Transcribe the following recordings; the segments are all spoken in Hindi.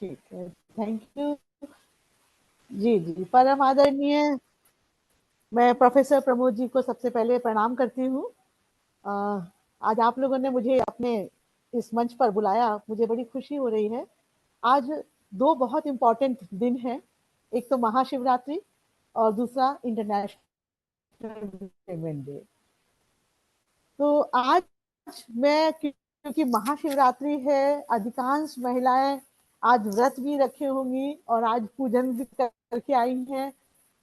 ठीक है, थैंक यू। जी जी, परम आदरणीय, मैं प्रोफेसर प्रमोद जी को सबसे पहले प्रणाम करती हूँ। आज आप लोगों ने मुझे अपने इस मंच पर बुलाया, मुझे बड़ी खुशी हो रही है। आज दो बहुत इम्पोर्टेंट दिन हैं, एक तो महाशिवरात्रि और दूसरा इंटरनेशनल विमेन डे। तो आज मैं, क्योंकि महाशिवरात्रि है, अधिकांश महिलाएं आज व्रत भी रखे होंगी और आज पूजन भी करके आई हैं,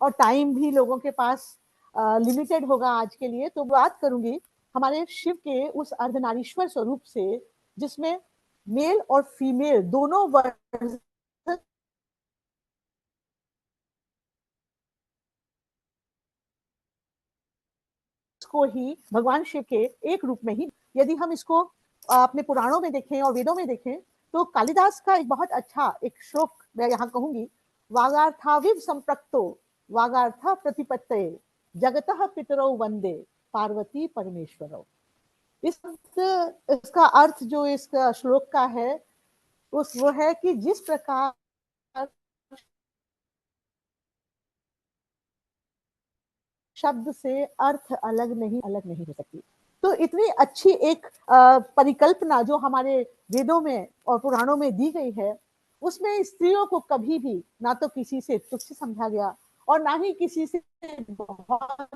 और टाइम भी लोगों के पास लिमिटेड होगा आज के लिए, तो बात करूंगी हमारे शिव के उस अर्धनारीश्वर स्वरूप से, जिसमें मेल और फीमेल दोनों वर्ग को ही भगवान शिव के एक रूप में ही, यदि हम इसको अपने पुराणों में देखें और वेदों में देखें, तो कालिदास का एक बहुत अच्छा एक श्लोक मैं यहाँ कहूंगी, वागार्थाविव संप्रक्तो वागार्थ प्रतिपत्तये जगतः पितरौ वंदे पार्वती परमेश्वरौ। इसका अर्थ जो इस श्लोक का है वो है कि जिस प्रकार शब्द से अर्थ अलग नहीं हो सकती, तो इतनी अच्छी एक परिकल्पना जो हमारे वेदों में और पुराणों में दी गई है, उसमें स्त्रियों को कभी भी ना तो किसी से तुच्छ समझा गया और ना ही किसी से बहुत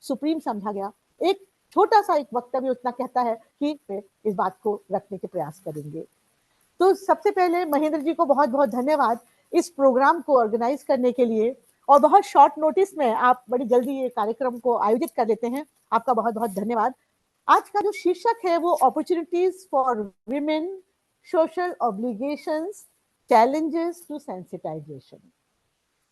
सुप्रीम समझा गया। एक छोटा सा एक वक्तव्य उतना कहता है कि इस बात को रखने के प्रयास करेंगे। तो सबसे पहले महेंद्र जी को बहुत बहुत धन्यवाद इस प्रोग्राम को ऑर्गेनाइज करने के लिए, और बहुत शॉर्ट नोटिस में आप बड़ी जल्दी ये कार्यक्रम को आयोजित कर देते हैं, आपका बहुत बहुत धन्यवाद। आज का जो शीर्षक है वो opportunities for women, social obligations, challenges to sensitisation.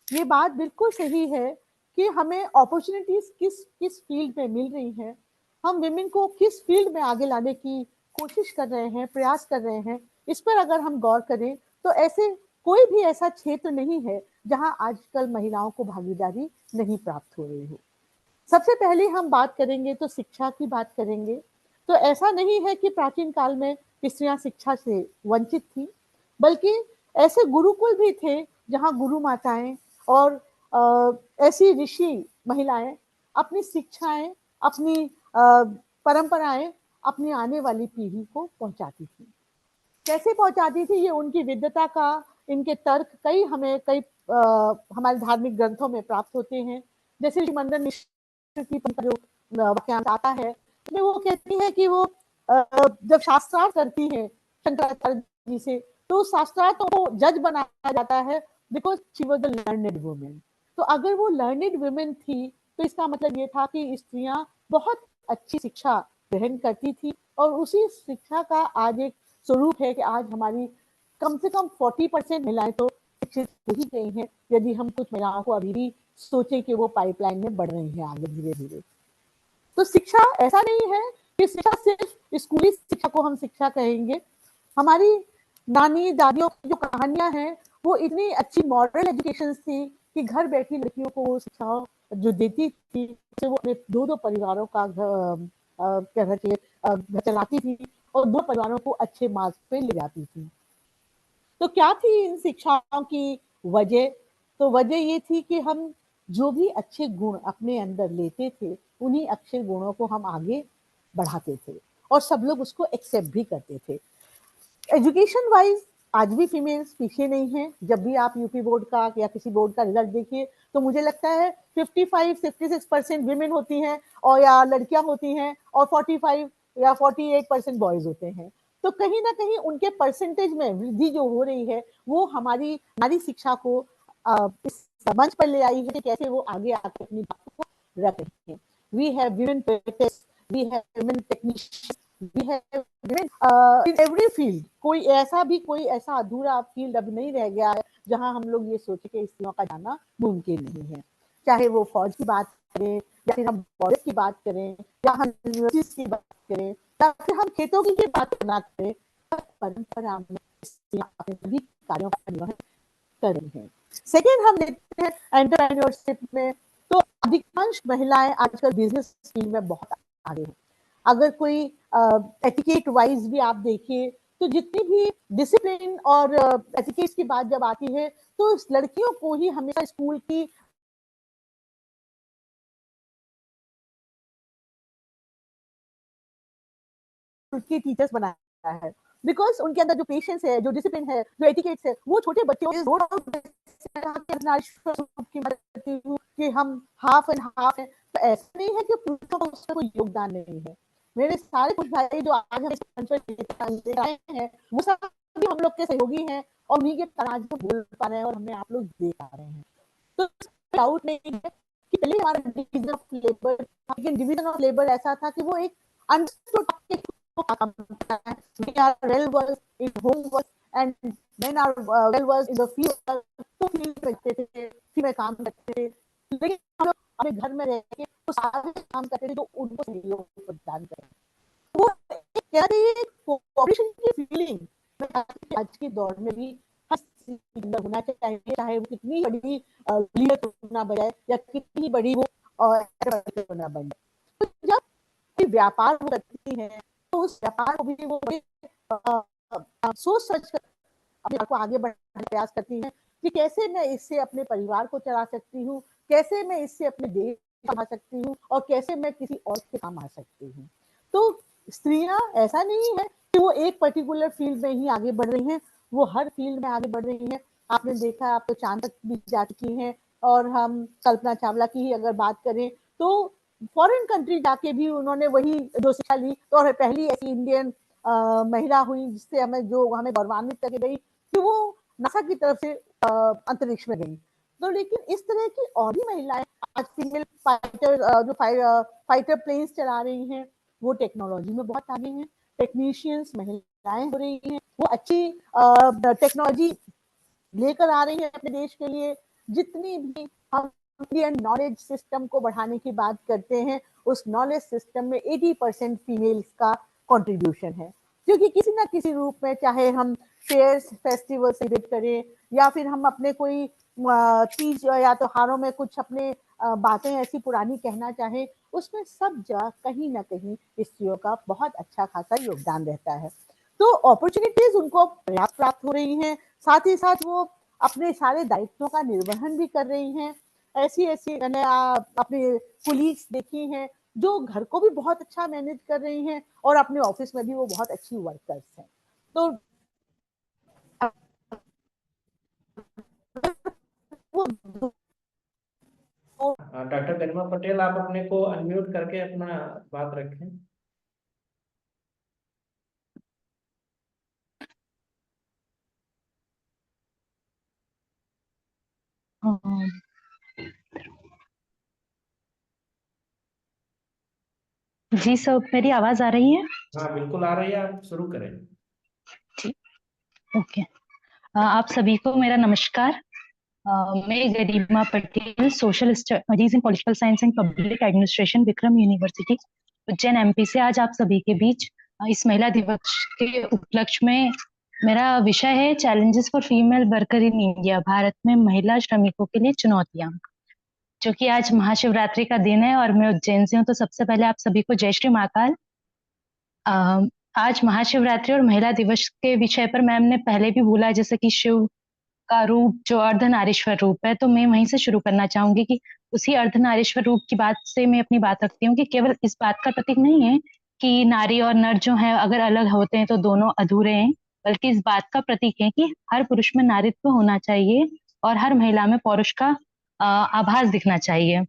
ये बात बिल्कुल सही है कि हमें अपॉर्चुनिटीज किस किस फील्ड में मिल रही हैं, हम विमेन को किस फील्ड में आगे लाने की कोशिश कर रहे हैं, प्रयास कर रहे हैं, इस पर अगर हम गौर करें तो ऐसे कोई भी ऐसा क्षेत्र नहीं है जहां आजकल महिलाओं को भागीदारी नहीं प्राप्त हो रही हो। सबसे पहले हम बात करेंगे तो शिक्षा की बात करेंगे। तो ऐसा नहीं है कि प्राचीन काल में स्त्रियां शिक्षा से वंचित थी, बल्कि ऐसे गुरुकुल भी थे जहां गुरु माताएं और ऐसी ऋषि महिलाएं अपनी शिक्षाएं, अपनी परंपराएं अपनी आने वाली पीढ़ी को पहुंचाती थी। कैसे पहुंचाती थी, ये उनकी विद्वता का, इनके तर्क कई हमारे धार्मिक ग्रंथों में प्राप्त होते हैं। जैसे मंदन मिश्र की जो वाक्यांश आता है, उसमें वो कहती है कि वो जब शास्त्रार्थ करती है शंकराचार्य जी से, तो शास्त्रार्थ को जज बनाया जाता है because she was the learned women. तो अगर वो लर्नेड वुमेन थी तो इसका मतलब ये था कि स्त्रियां बहुत अच्छी शिक्षा ग्रहण करती थी, और उसी शिक्षा का आज एक स्वरूप है कि आज हमारी कम से कम 40% महिलाएं तो शिक्षित हो ही गई हैं, यदि हम कुछ महिलाओं को अभी भी सोचे कि वो पाइपलाइन में बढ़ रही हैं आगे धीरे धीरे। तो शिक्षा ऐसा नहीं है कि शिक्षा सिर्फ स्कूली शिक्षा को हम शिक्षा कहेंगे। हमारी नानी दादियों की जो कहानियां हैं वो इतनी अच्छी मॉरल एजुकेशन थी कि घर बैठी लड़कियों को वो शिक्षा जो देती थी, वो अपने दो दो परिवारों का घर चलाती थी और दो परिवारों को अच्छे मार्ग पे ले जाती थी। तो क्या थी इन शिक्षाओं की वजह? तो वजह ये थी कि हम जो भी अच्छे गुण अपने अंदर लेते थे, उन्हीं अच्छे गुणों को हम आगे बढ़ाते थे और सब लोग उसको एक्सेप्ट भी करते थे। एजुकेशन वाइज आज भी फीमेल्स पीछे नहीं है। जब भी आप यूपी बोर्ड का या किसी बोर्ड का रिजल्ट देखिए तो मुझे लगता है 55-56% विमेन होती हैं और या लड़कियां होती हैं, और 45 या 48% बॉयज होते हैं। तो कहीं ना कहीं उनके परसेंटेज में वृद्धि जो हो रही है वो हमारी नारी शिक्षा को इस मंच पर ले आई है कि कैसे वो आगे आकर अपनी बात को रख रही है। We have women poets, we have women technicians, we have women in every field. कोई ऐसा अधूरा फील्ड अब नहीं रह गया है जहां हम लोग ये सोचे कि स्त्रियों का जाना मुमकिन नहीं है। चाहे वो फौज की बात करें, या फिर हम बॉर्डर की बात करें, या हम यूनिवर्सिटीज की बात करें, या फिर हम खेतों की बात करना करें, परंपरा में स्त्रियां अपने सभी कार्यों का निर्वहन कर रही हैं। सेकेंड हम देखते हैं एंटरप्रेन्योरशिप में तो अधिकांश महिलाएं आजकल बिजनेस फील्ड में बहुत आगे हैं। अगर कोई एटिकेट वाइज भी आप देखिए तो जितनी भी डिसिप्लिन और एटिकेट की बात जब आती है तो लड़कियों को ही हमेशा स्कूल की टीचर्स बनाया है, बिकॉज उनके अंदर जो पेशेंस है, जो डिसिप्लिन है, जो एटिकेट्स है, वो छोटे बच्चों की मदद करती हूँ कि हम हाफ एंड हाफ है। तो ऐसा नहीं है कि पुरुषों का उसमें कोई योगदान नहीं है। मेरे सारे कुछ भाई जो आज हम मंच पर आए हैं वो सब भी हम लोग के सहयोगी हैं और उन्हीं के कारण आज बोल पा रहे हैं और हमें आप लोग देख पा रहे हैं। तो डाउट नहीं है कि पहले हमारा डिवीजन ऑफ लेबर, लेकिन डिवीजन ऑफ लेबर ऐसा था कि वो एक understood we are well versed in home work and men are well versed in the field work, तो फील्ड करते थे, फील्ड में काम करते थे, लेकिन हम लोग अपने घर में रह के तो सारे काम करते थे जो उनको सहयोग प्रदान करें। वो क्या कोऑपरेशन की फीलिंग आज के दौर में भी होना चाहिए, चाहे वो कितनी बड़ी लीडर होना बजाए या कितनी बड़ी वो होना बन जाए। तो जब व्यापार वो करती है तो उस व्यापार को भी वो सोच समझ कर अपने आप को आगे बढ़ाने का प्रयास करती है कि कैसे मैं इससे अपने परिवार को चला सकती हूँ, कैसे मैं इससे अपने देश कमा सकती हूँ और कैसे मैं किसी और के काम आ सकती हूँ। तो स्त्रियां ऐसा नहीं है कि वो एक पर्टिकुलर फील्ड में ही आगे बढ़ रही हैं, वो हर फील्ड में आगे बढ़ रही हैं। आपने देखा, आप तो चांद तक भी जा चुकी हैं और हम कल्पना चावला की ही अगर बात करें तो फॉरेन कंट्री जाके भी उन्होंने वही जो शिक्षा ली तो पहली ऐसी इंडियन महिला हुई जिससे हमें गौरवान्वित करके गई कि वो नासा की तरफ से अंतरिक्ष में गई। तो लेकिन इस तरह की और भी महिलाएं आज फीमेल फाइटर जो फाइटर प्लेन्स चला रही हैं, वो टेक्नोलॉजी में बहुत आगे हैं। टेक्नीशियंस महिलाएं हो रही हैं, वो अच्छी टेक्नोलॉजी लेकर आ रही है अपने देश के लिए। जितनी भी हम इंडियन नॉलेज सिस्टम को बढ़ाने की बात करते हैं, उस नॉलेज सिस्टम में 80% फीमेल्स का कंट्रीब्यूशन है, क्योंकि किसी ना किसी रूप में, चाहे हम फेयर्स फेस्टिवल सेलिब्रेट करें या फिर हम अपने कोई तीज या त्योहारों में कुछ अपने बातें ऐसी पुरानी कहना चाहें, उसमें सब जगह कहीं ना कहीं स्त्रियों का बहुत अच्छा खासा योगदान रहता है। तो अपॉर्चुनिटीज उनको पर्याप्त प्राप्त हो रही हैं, साथ ही साथ वो अपने सारे दायित्वों का निर्वहन भी कर रही हैं। ऐसी ऐसी मैंने अपने कुलीग्स देखी हैं जो घर को भी बहुत अच्छा मैनेज कर रही हैं और अपने ऑफिस में भी वो बहुत अच्छी वर्कर्स हैं। तो डॉक्टर गरिमा पटेल, आप अपने को अनम्यूट करके अपना बात रखें। जी सर, मेरी आवाज आ रही है? हाँ बिल्कुल आ रही है, आप शुरू करें। ठीक, ओके। आप सभी को मेरा नमस्कार। मैं Garima Patel, social studies in political science and public administration, Vikram University Ujjain MP से आज आप सभी के बीच इस महिला दिवस के उपलक्ष्य में मेरा विषय है challenges for female worker in India, Bharat में महिला श्रमिकों के लिए चुनौतियां। जो कि आज महाशिवरात्रि का दिन है और मैं उज्जैन से हूँ, तो सबसे पहले आप सभी को जय श्री महाकाल। आज महाशिवरात्रि और महिला दिवस के विषय पर मैम ने पहले भी बोला, जैसे कि शिव का रूप जो अर्धनारीश्वर रूप है, तो मैं वहीं से शुरू करना चाहूंगी कि उसी अर्धनारीश्वर रूप की बात से मैं अपनी बात रखती हूँ कि केवल इस बात का प्रतीक नहीं है कि नारी और नर जो है अगर अलग होते हैं तो दोनों अधूरे हैं, बल्कि इस बात का प्रतीक है कि हर पुरुष में नारीत्व होना चाहिए और हर महिला में पौरुष का आभास दिखना चाहिए।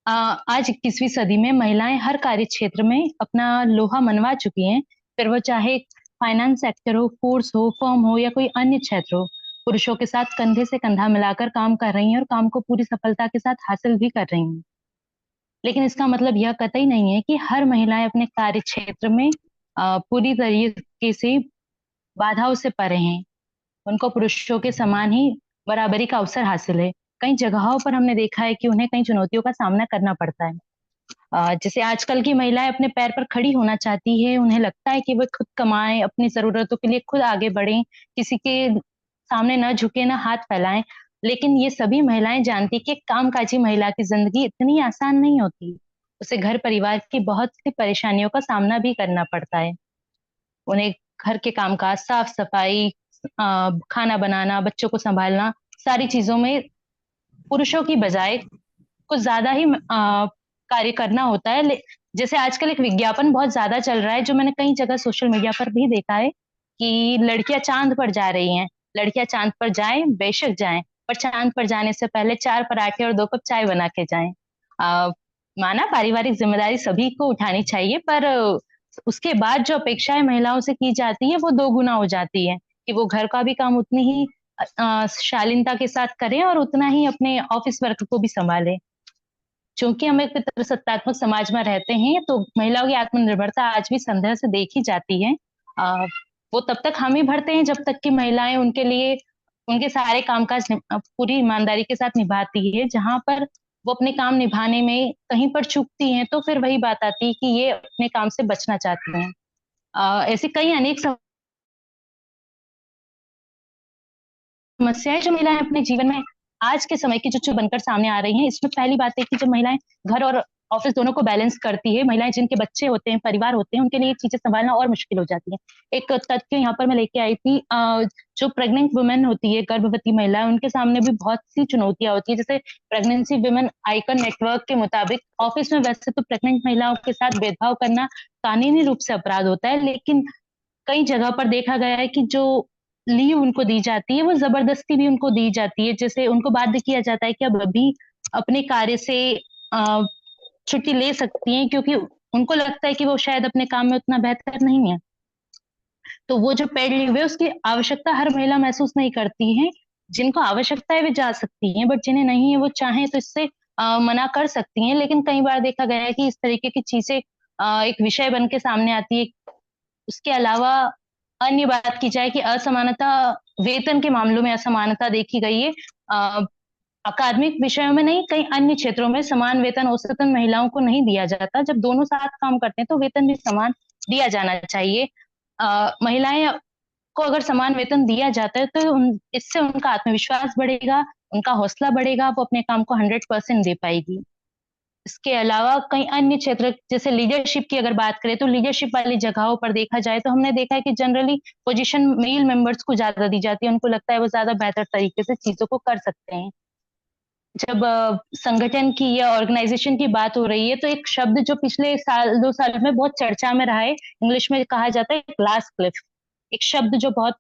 आज 21वीं सदी में महिलाएं हर कार्य क्षेत्र में अपना लोहा मनवा चुकी हैं, फिर वो चाहे फाइनेंस सेक्टर हो, फूड्स हो, फर्म हो या कोई अन्य क्षेत्र हो, पुरुषों के साथ कंधे से कंधा मिलाकर काम कर रही हैं और काम को पूरी सफलता के साथ हासिल भी कर रही हैं। लेकिन इसका मतलब यह कतई नहीं है कि हर महिलाएं अपने कार्य क्षेत्र में पूरी तरीके से बाधाओं से परे हैं। उनको पुरुषों के समान ही बराबरी का अवसर हासिल है। कई जगहों पर हमने देखा है कि उन्हें कई चुनौतियों का सामना करना पड़ता है। जैसे आजकल की महिलाएं अपने पैर पर खड़ी होना चाहती है, उन्हें लगता है कि वे खुद कमाएं, अपनी जरूरतों के लिए खुद आगे बढ़ें, किसी के सामने न झुके, न हाथ फैलाएं। लेकिन ये सभी महिलाएं जानती कि एक कामकाजी महिला की जिंदगी इतनी आसान नहीं होती। उसे घर परिवार की बहुत सी परेशानियों का सामना भी करना पड़ता है। उन्हें घर के कामकाज, साफ सफाई, खाना बनाना, बच्चों को संभालना, सारी चीजों में पुरुषों की बजाय कुछ ज्यादा ही कार्य करना होता है। जैसे आजकल एक विज्ञापन बहुत ज्यादा चल रहा है, जो मैंने कई जगह सोशल मीडिया पर भी देखा है, कि लड़कियां चांद पर जा रही हैं। लड़कियां चांद पर जाएं, बेशक जाएं, पर चांद पर जाने से पहले 4 पराठे और 2 कप चाय बना के जाएं। माना पारिवारिक जिम्मेदारी सभी को उठानी चाहिए, पर उसके बाद जो अपेक्षाएं महिलाओं से की जाती है वो 2 गुना हो जाती है, कि वो घर का भी काम उतनी ही शालीनता के साथ करें और उतना ही अपने ऑफिस वर्क को भी संभालें। चूंकि हम एक सत्तात्मक समाज में रहते हैं, तो महिलाओं की आत्मनिर्भरता आज भी संदेह से देखी जाती है। वो तब तक हम ही भरते हैं जब तक कि महिलाएं उनके लिए उनके सारे कामकाज पूरी ईमानदारी के साथ निभाती है। जहां पर वो अपने काम निभाने में कहीं पर चूकती हैं, तो फिर वही बात आती है कि ये अपने काम से बचना चाहती हैं। ऐसी कई अनेक समस्याएं जो महिलाएं अपने जीवन में आज के समय की जो बनकर सामने आ रही हैं, इसमें पहली बात है कि जब महिलाएं घर और ऑफिस दोनों को बैलेंस करती है, महिलाएं जिनके बच्चे होते हैं, परिवार होते हैं, उनके लिए ये चीजें संभालना और मुश्किल हो जाती है। एक तथ्य यहाँ पर मैं लेके आई थी, जो प्रेग्नेंट वुमेन होती है, गर्भवती महिला, उनके सामने भी बहुत सी चुनौतियां होती है। जैसे प्रेगनेंसी वुमेन आइकन नेटवर्क के मुताबिक ऑफिस में वैसे तो प्रेग्नेंट महिलाओं के साथ भेदभाव करना कानूनी रूप से अपराध होता है, लेकिन कई जगह पर देखा गया है कि जो लीव उनको दी जाती है वो जबरदस्ती भी उनको दी जाती है। जैसे उनको बाध्य किया जाता है कि अब अभी अपने कार्य से छुट्टी ले सकती हैं, क्योंकि उनको लगता है कि वो शायद अपने काम में उतना बेहतर नहीं है। तो वो जो पेड लीव है उसकी आवश्यकता हर महिला महसूस नहीं करती है। जिनको आवश्यकता है वे जा सकती हैं, बट जिन्हें नहीं है वो चाहें तो इससे मना कर सकती हैं। लेकिन कई बार देखा गया है कि इस तरीके की चीजें एक विषय बन के सामने आती है। उसके अलावा अन्य बात की जाए कि असमानता, वेतन के मामलों में असमानता देखी गई है। अकादमिक विषयों में नहीं, कई अन्य क्षेत्रों में समान वेतन औसतन महिलाओं को नहीं दिया जाता। जब दोनों साथ काम करते हैं तो वेतन भी समान दिया जाना चाहिए। महिलाएं को अगर समान वेतन दिया जाता है तो इससे उनका आत्मविश्वास बढ़ेगा, उनका हौसला बढ़ेगा, वो अपने काम को 100% दे पाएगी। इसके अलावा कई अन्य क्षेत्र, जैसे लीडरशिप की अगर बात करें, तो लीडरशिप वाली जगहों पर देखा जाए तो हमने देखा है कि जनरली पोजीशन मेल मेंबर्स को ज्यादा दी जाती है। उनको लगता है वो ज्यादा बेहतर तरीके से चीजों को कर सकते हैं। जब संगठन की या ऑर्गेनाइजेशन की बात हो रही है, तो एक शब्द जो पिछले 1-2 साल में बहुत चर्चा में रहा है, इंग्लिश में कहा जाता है ग्लास क्लिफ। एक शब्द जो बहुत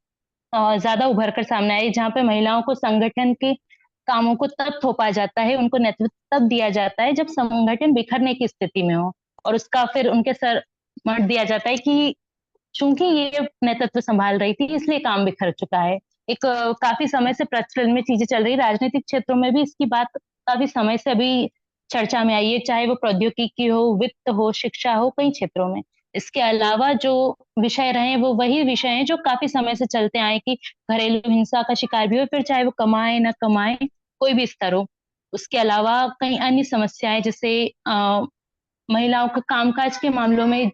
ज्यादा उभर कर सामने आया, जहाँ पे महिलाओं को संगठन के कामों को तब थोपा जाता है, उनको नेतृत्व तब दिया जाता है जब संगठन बिखरने की स्थिति में हो, और उसका फिर उनके सर मढ़ दिया जाता है कि चूंकि ये नेतृत्व संभाल रही थी इसलिए काम बिखर चुका है। एक काफी समय से प्रचलन में चीजें चल रही, राजनीतिक क्षेत्रों में भी इसकी बात काफी समय से अभी चर्चा में आई है, चाहे वो प्रौद्योगिकी हो, वित्त हो, शिक्षा हो, कई क्षेत्रों में। इसके अलावा जो विषय रहे वो वही विषय हैं जो काफी समय से चलते आए, कि घरेलू हिंसा का शिकार भी हो, फिर चाहे वो कमाए न कमाए, कोई भी स्तर हो। उसके अलावा कई अन्य समस्याएं, जैसे महिलाओं के कामकाज के मामलों में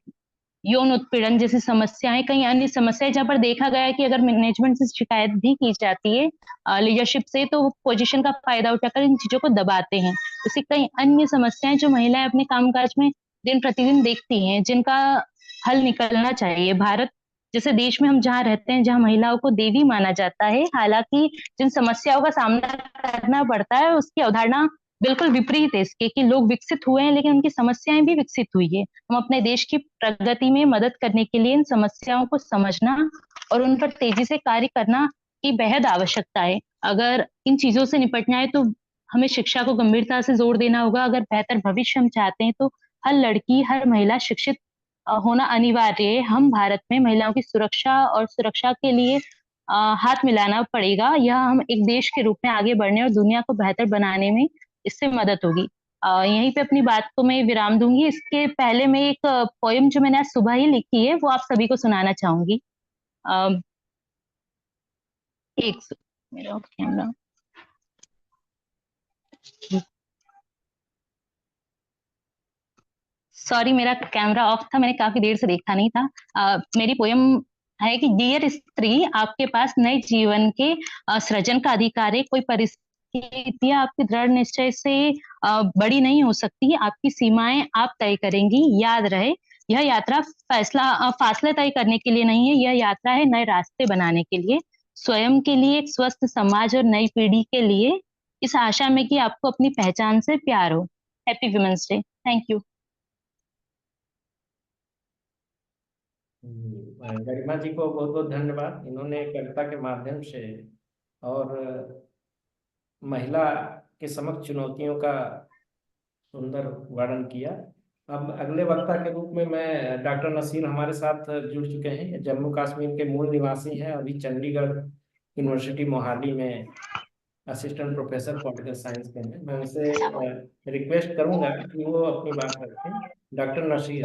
यौन उत्पीड़न जैसी समस्याएं, कई अन्य समस्याएं, जहाँ पर देखा गया है कि अगर मैनेजमेंट से शिकायत भी की जाती है, लीडरशिप से, तो वो पोजीशन का फायदा उठाकर इन चीजों को दबाते हैं। उसी कई अन्य समस्याएं जो महिलाएं अपने कामकाज में दिन प्रतिदिन देखती हैं, जिनका हल निकलना चाहिए। भारत जैसे देश में हम जहाँ रहते हैं, जहाँ महिलाओं को देवी माना जाता है, हालांकि जिन समस्याओं का सामना करना पड़ता है उसकी अवधारणा बिल्कुल विपरीत है इसके, कि लोग विकसित हुए हैं लेकिन उनकी समस्याएं भी विकसित हुई है। हम अपने देश की प्रगति में मदद करने के लिए इन समस्याओं को समझना और उन पर तेजी से कार्य करना की बेहद आवश्यकता है। अगर इन चीजों से निपटना है तो हमें शिक्षा को गंभीरता से जोर देना होगा। अगर बेहतर भविष्य हम चाहते हैं तो हर लड़की, हर महिला शिक्षित होना अनिवार्य है। हम भारत में महिलाओं की सुरक्षा और सुरक्षा के लिए हाथ मिलाना पड़ेगा। यह हम एक देश के रूप में आगे बढ़ने और दुनिया को बेहतर बनाने में इससे मदद होगी। यहीं पे अपनी बात को मैं विराम दूंगी। इसके पहले मैं एक पोयम जो मैंने आज सुबह ही लिखी है वो आप सभी को सुनाना चाहूंगी। अ, मेरा कैमरा, सॉरी मेरा कैमरा ऑफ था, मैंने काफी देर से देखा नहीं था। मेरी पोयम है कि डियर स्त्री, आपके पास नए जीवन के सृजन का अधिकार है। कोई कि यह आपकी दृढ़ निश्चय से बड़ी नहीं हो सकती। आपकी सीमाएं आप तय करेंगी। याद रहे, यह यात्रा फासले तय करने के लिए नहीं है, यह यात्रा है नए रास्ते बनाने के लिए, स्वयं के लिए, एक स्वस्थ समाज और नई पीढ़ी के लिए, इस आशा में कि आपको अपनी पहचान से प्यार हो। Happy women's day. Thank you. Garima ji को बहुत बहुत धन्यवाद। इन्होंने कविता के माध्यम से और महिला के समक्ष चुनौतियों का सुंदर वर्णन किया। अब अगले वक्ता के रूप में मैं डॉक्टर नसीर हमारे साथ जुड़ चुके हैं। जम्मू कश्मीर के मूल निवासी हैं, अभी चंडीगढ़ यूनिवर्सिटी मोहाली में असिस्टेंट प्रोफेसर पॉलिटिकल साइंस के हैं। मैं उनसे रिक्वेस्ट करूंगा कि वो अपनी बात रखें। डॉक्टर नसीर।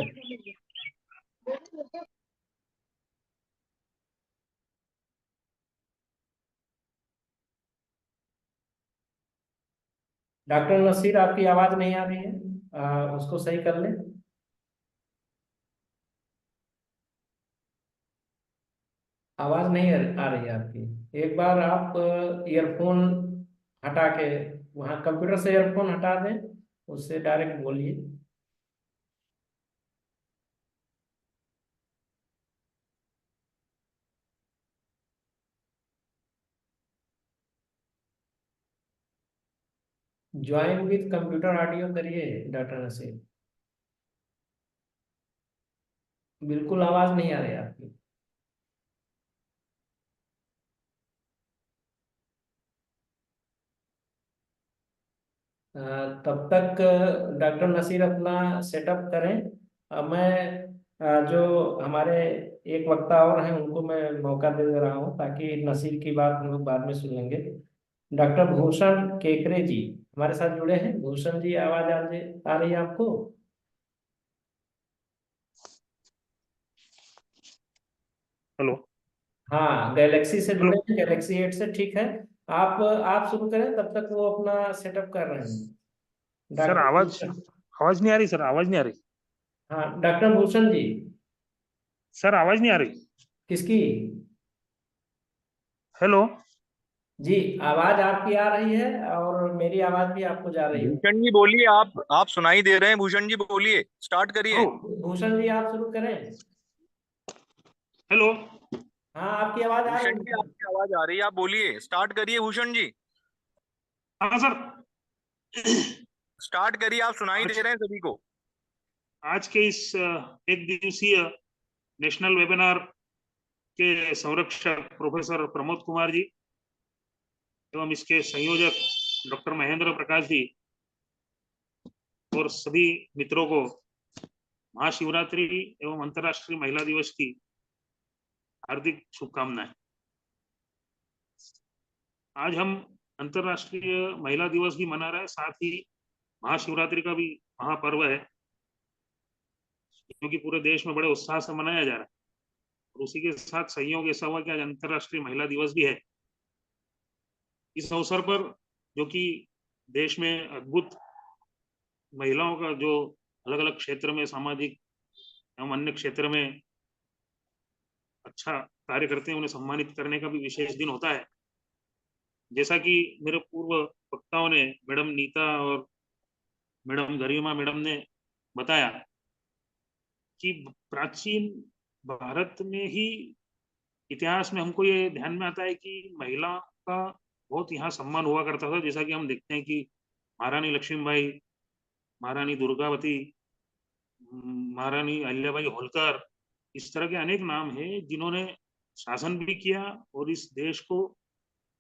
डॉक्टर नसीर, आपकी आवाज नहीं आ रही है, उसको सही कर लें। आवाज नहीं आ रही है आपकी। एक बार आप ईयरफोन हटा के, वहाँ कंप्यूटर से ईयरफोन हटा दें, उससे डायरेक्ट बोलिए। ज्वाइन विथ कंप्यूटर ऑडियो करिए डॉक्टर नसीर। बिल्कुल आवाज नहीं आ रही है आपकी। तब तक डॉक्टर नसीर अपना सेटअप करें। मैं जो हमारे एक वक्ता और हैं उनको मैं मौका दे दे रहा हूं, ताकि नसीर की बात हम लोग बाद में सुन लेंगे। डॉक्टर भूषण केकरे जी हमारे साथ जुड़े हैं। भूषण जी, आवाज आ रही है आपको? हेलो। हाँ, गैलेक्सी से हेलो जुड़े हैं, गैलेक्सी 8 से। ठीक है, आप शुरू करें, तब तक वो अपना सेटअप कर रहे हैं। सर, डॉक्टर आवाज भूषण। आवाज नहीं आ रही सर, आवाज नहीं आ रही हाँ, डॉक्टर भूषण जी। सर, आवाज नहीं आ रही। किसकी? हेलो। जी, आवाज आपकी आ रही है और मेरी आवाज भी आपको जा रही है। भूषण जी बोलिए। आप सुनाई दे रहे हैं। भूषण जी बोलिए, स्टार्ट करिए। भूषण जी, आप शुरू करें। हेलो। हाँ, आपकी आवाज आ भूषण रही जी, है। आपकी आवाज आ रही है, आप बोलिए, स्टार्ट करिए। भूषण जी हाँ सर। स्टार्ट करिए, आप सुनाई आज दे रहे हैं सभी को। आज के इस एक दिवसीय नेशनल वेबिनार के संरक्षक प्रोफेसर प्रमोद कुमार जी एवं इसके संयोजक डॉक्टर महेंद्र प्रकाश जी और सभी मित्रों को महाशिवरात्रि एवं अंतर्राष्ट्रीय महिला दिवस की हार्दिक शुभकामनाएं। आज हम अंतर्राष्ट्रीय महिला दिवस भी मना रहे हैं, साथ ही महाशिवरात्रि का भी महापर्व है, क्योंकि पूरे देश में बड़े उत्साह से मनाया जा रहा है। और उसी के साथ संयोग ऐसा हुआ कि आज अंतर्राष्ट्रीय महिला दिवस भी है। इस अवसर पर, जो कि देश में अद्भुत महिलाओं का जो अलग अलग क्षेत्र में, सामाजिक एवं अन्य क्षेत्र में अच्छा कार्य करते हैं, उन्हें सम्मानित करने का भी विशेष दिन होता है। जैसा कि मेरे पूर्व वक्ताओं ने, मैडम नीता और मैडम गरिमा मैडम ने बताया कि प्राचीन भारत में ही इतिहास में हमको ये ध्यान में आता है कि महिला का बहुत यहाँ सम्मान हुआ करता था। जैसा कि हम देखते हैं कि महारानी लक्ष्मीबाई, महारानी दुर्गावती, महारानी अहिल्याबाई होलकर, इस तरह के अनेक नाम हैं जिन्होंने शासन भी किया और इस देश को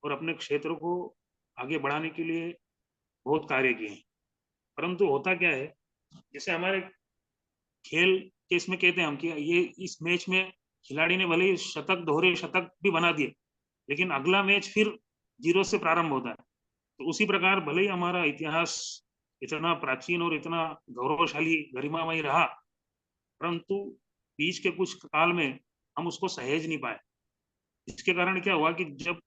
और अपने क्षेत्र को आगे बढ़ाने के लिए बहुत कार्य किए। परंतु होता क्या है, जैसे हमारे खेल के इसमें कहते हैं हम कि ये इस मैच में खिलाड़ी ने भले ही शतक, दोहरे शतक भी बना दिए, लेकिन अगला मैच फिर जीरो से प्रारंभ होता है। तो उसी प्रकार भले ही हमारा इतिहास इतना प्राचीन और इतना गौरवशाली, गरिमामय रहा, परंतु बीच के कुछ काल में हम उसको सहेज नहीं पाए। इसके कारण क्या हुआ कि जब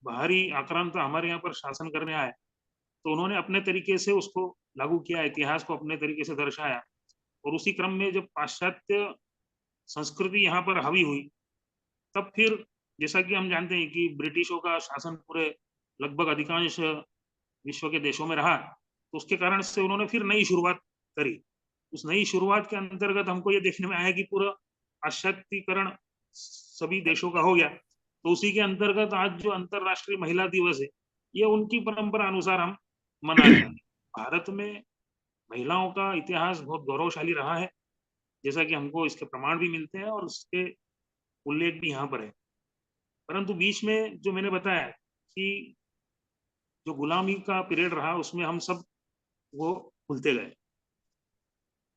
बाहरी आक्रांता हमारे यहाँ पर शासन करने आए, तो उन्होंने अपने तरीके से उसको लागू किया, इतिहास को अपने तरीके से दर्शाया। और उसी क्रम में जब पाश्चात्य संस्कृति यहाँ पर हावी हुई, तब फिर जैसा कि हम जानते हैं कि ब्रिटिशों का शासन पूरे लगभग अधिकांश विश्व के देशों में रहा, तो उसके कारण से उन्होंने फिर नई शुरुआत करी। उस नई शुरुआत के अंतर्गत हमको ये देखने में आया कि पूरा पाश्चात्यकरण सभी देशों का हो गया। तो उसी के अंतर्गत आज जो अंतर्राष्ट्रीय महिला दिवस है, ये उनकी परंपरा अनुसार हम मना रहे हैं। भारत में महिलाओं का इतिहास बहुत गौरवशाली रहा है, जैसा कि हमको इसके प्रमाण भी मिलते हैं और उसके उल्लेख भी यहाँ पर है। परंतु बीच में जो मैंने बताया कि जो गुलामी का पीरियड रहा, उसमें हम सब वो भूलते गए।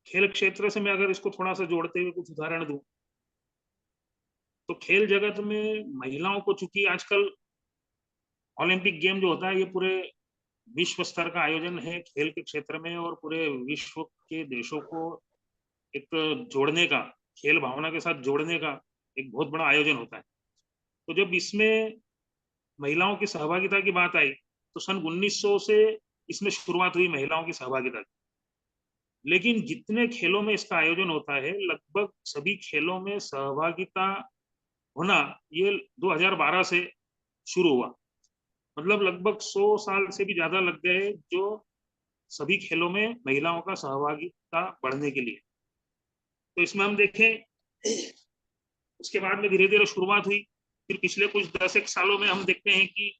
खेल क्षेत्र से मैं अगर इसको थोड़ा सा जोड़ते हुए कुछ उदाहरण दूं, तो खेल जगत में महिलाओं को, चूंकि आजकल ओलंपिक गेम जो होता है ये पूरे विश्व स्तर का आयोजन है खेल के क्षेत्र में, और पूरे विश्व के देशों को एक जोड़ने का, खेल भावना के साथ जोड़ने का एक बहुत बड़ा आयोजन होता है। तो जब इसमें महिलाओं की सहभागिता की बात आई, तो सन 1900 से इसमें शुरुआत हुई महिलाओं की सहभागिता की। लेकिन जितने खेलों में इसका आयोजन होता है, लगभग सभी खेलों में सहभागिता होना ये 2012 से शुरू हुआ। मतलब लगभग 100 साल से भी ज्यादा लग गए जो सभी खेलों में महिलाओं का सहभागिता बढ़ने के लिए। तो इसमें हम देखें, उसके बाद में धीरे धीरे शुरुआत हुई। फिर पिछले कुछ 10 सालों में हम देखते हैं कि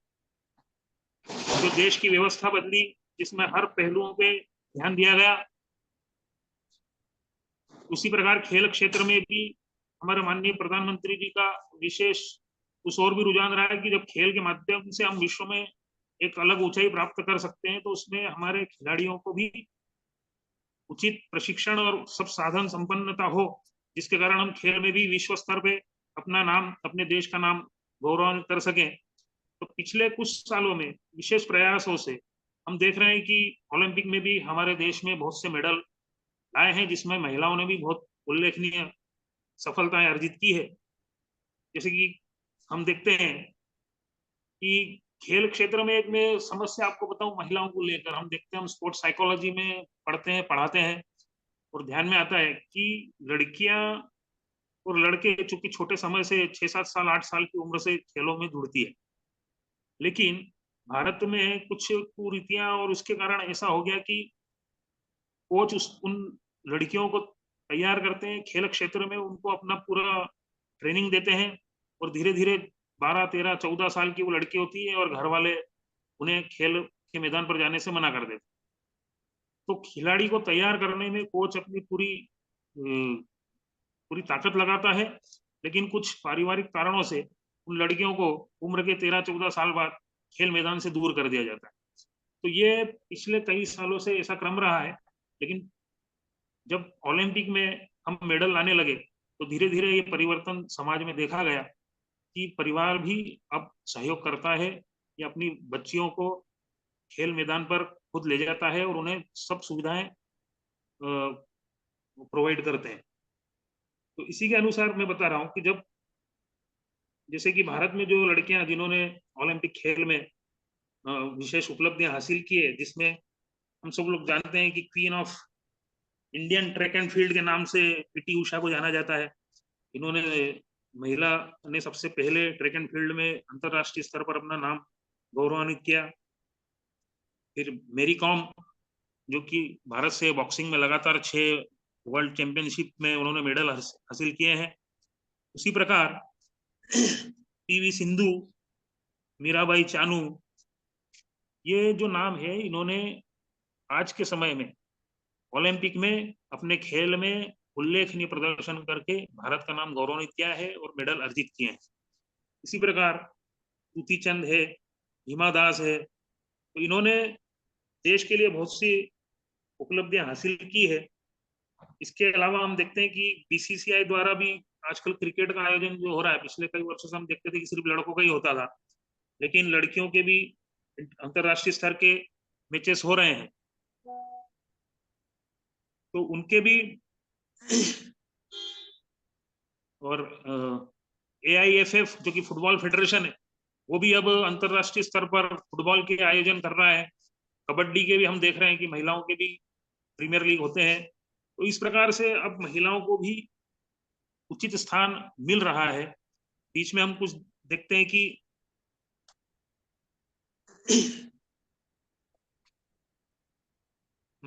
जो देश की व्यवस्था बदली, जिसमें हर पहलुओं पे ध्यान दिया गया, उसी प्रकार खेल क्षेत्र में भी हमारे माननीय प्रधानमंत्री जी का विशेष उस ओर भी रुझान रहा है कि जब खेल के माध्यम से हम विश्व में एक अलग ऊंचाई प्राप्त कर सकते हैं, तो उसमें हमारे खिलाड़ियों को भी उचित प्रशिक्षण और सब साधन संपन्नता हो, जिसके कारण हम खेल में भी विश्व स्तर पे अपना नाम, अपने देश का नाम गौरवान्वित कर सकें। तो पिछले कुछ सालों में विशेष प्रयासों से हम देख रहे हैं कि ओलंपिक में भी हमारे देश में बहुत से मेडल आए हैं, जिसमें महिलाओं ने भी बहुत उल्लेखनीय सफलताएं अर्जित की है। जैसे कि हम देखते हैं कि खेल क्षेत्र में एक मैं समस्या आपको बताऊं, महिलाओं को लेकर हम देखते हैं, हम स्पोर्ट्स साइकोलॉजी में पढ़ते हैं, पढ़ाते हैं, और ध्यान में आता है कि लड़कियां और लड़के चूंकि छोटे समय से 6-7 साल 8 साल की उम्र से खेलों में जुड़ती है, लेकिन भारत में कुछ कुरीतियां और उसके कारण ऐसा हो गया कि कोच उन लड़कियों को तैयार करते हैं खेल क्षेत्र में, उनको अपना पूरा ट्रेनिंग देते हैं, और धीरे धीरे 12, 13, 14 साल की वो लड़की होती है और घर वाले उन्हें खेल के मैदान पर जाने से मना कर देते। तो खिलाड़ी को तैयार करने में कोच अपनी पूरी ताकत लगाता है, लेकिन कुछ पारिवारिक कारणों से उन लड़कियों को उम्र के 13-14 साल बाद खेल मैदान से दूर कर दिया जाता है। तो ये पिछले कई सालों से ऐसा क्रम रहा है। लेकिन जब ओलंपिक में हम मेडल लाने लगे, तो धीरे धीरे ये परिवर्तन समाज में देखा गया कि परिवार भी अब सहयोग करता है, ये अपनी बच्चियों को खेल मैदान पर खुद ले जाता है और उन्हें सब सुविधाएं प्रोवाइड करते हैं। तो इसी के अनुसार मैं बता रहा हूँ कि जब, जैसे कि भारत में जो लड़कियां जिन्होंने ओलंपिक खेल में विशेष उपलब्धियां हासिल की है, जिसमें हम सब लोग जानते हैं कि queen of Indian track and field के नाम से पीटी उषा को जाना जाता है। इन्होंने, महिला ने सबसे पहले ट्रैक एंड फील्ड में अंतरराष्ट्रीय स्तर पर अपना नाम गौरवान्वित किया। फिर मेरी कॉम, जो कि भारत से बॉक्सिंग में लगातार 6 वर्ल्ड चैंपियनशिप में उन्होंने मेडल हासिल किए हैं। उसी प्रकार पीवी सिंधु, मीराबाई चानू, ये जो नाम है, इन्होंने आज के समय में ओलंपिक में अपने खेल में उल्लेखनीय प्रदर्शन करके भारत का नाम गौरवान्वित किया है और मेडल अर्जित किए हैं। इसी प्रकार दूती चंद है, हिमा दास है, तो इन्होंने देश के लिए बहुत सी उपलब्धियां हासिल की है। इसके अलावा हम देखते हैं कि बीसीसीआई द्वारा भी आजकल क्रिकेट का आयोजन जो हो रहा है, पिछले कई वर्षों से हम देखते थे कि सिर्फ लड़कों का ही होता था, लेकिन लड़कियों के भी अंतरराष्ट्रीय स्तर के मैचेस हो रहे हैं। तो उनके भी और AIFF जो कि फुटबॉल फेडरेशन है, वो भी अब अंतरराष्ट्रीय स्तर पर फुटबॉल के आयोजन कर रहा है। कबड्डी के भी हम देख रहे हैं कि महिलाओं के भी प्रीमियर लीग होते हैं। तो इस प्रकार से अब महिलाओं को भी उचित स्थान मिल रहा है। बीच में हम कुछ देखते हैं कि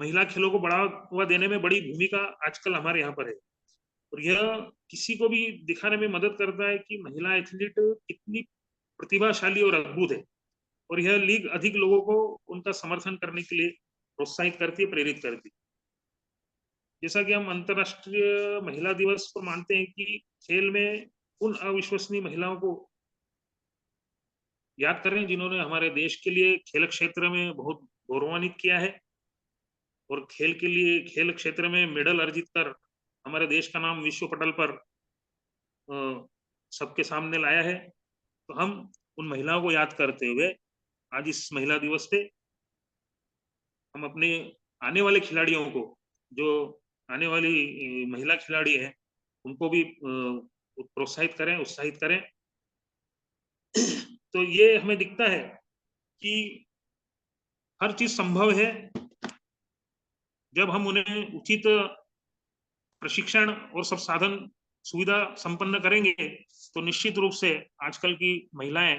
महिला खेलों को बढ़ावा देने में बड़ी भूमिका आजकल हमारे यहाँ पर है, और यह किसी को भी दिखाने में मदद करता है कि महिला एथलीट कितनी प्रतिभाशाली और अद्भुत है, और यह लीग अधिक लोगों को उनका समर्थन करने के लिए प्रोत्साहित करती है, प्रेरित करती है। जैसा कि हम अंतर्राष्ट्रीय महिला दिवस पर मानते हैं कि खेल में उन अविश्वसनीय महिलाओं को याद करें जिन्होंने हमारे देश के लिए खेल क्षेत्र में बहुत गौरवान्वित किया है, और खेल क्षेत्र में मेडल अर्जित कर हमारे देश का नाम विश्व पटल पर सबके सामने लाया है। तो हम उन महिलाओं को याद करते हुए आज इस महिला दिवस पे हम अपने आने वाले खिलाड़ियों को, जो आने वाली महिला खिलाड़ी है, उनको भी प्रोत्साहित करें, उत्साहित करें। तो ये हमें दिखता है कि हर चीज संभव है जब हम उन्हें उचित प्रशिक्षण और सब साधन सुविधा संपन्न करेंगे। तो निश्चित रूप से आजकल की महिलाएं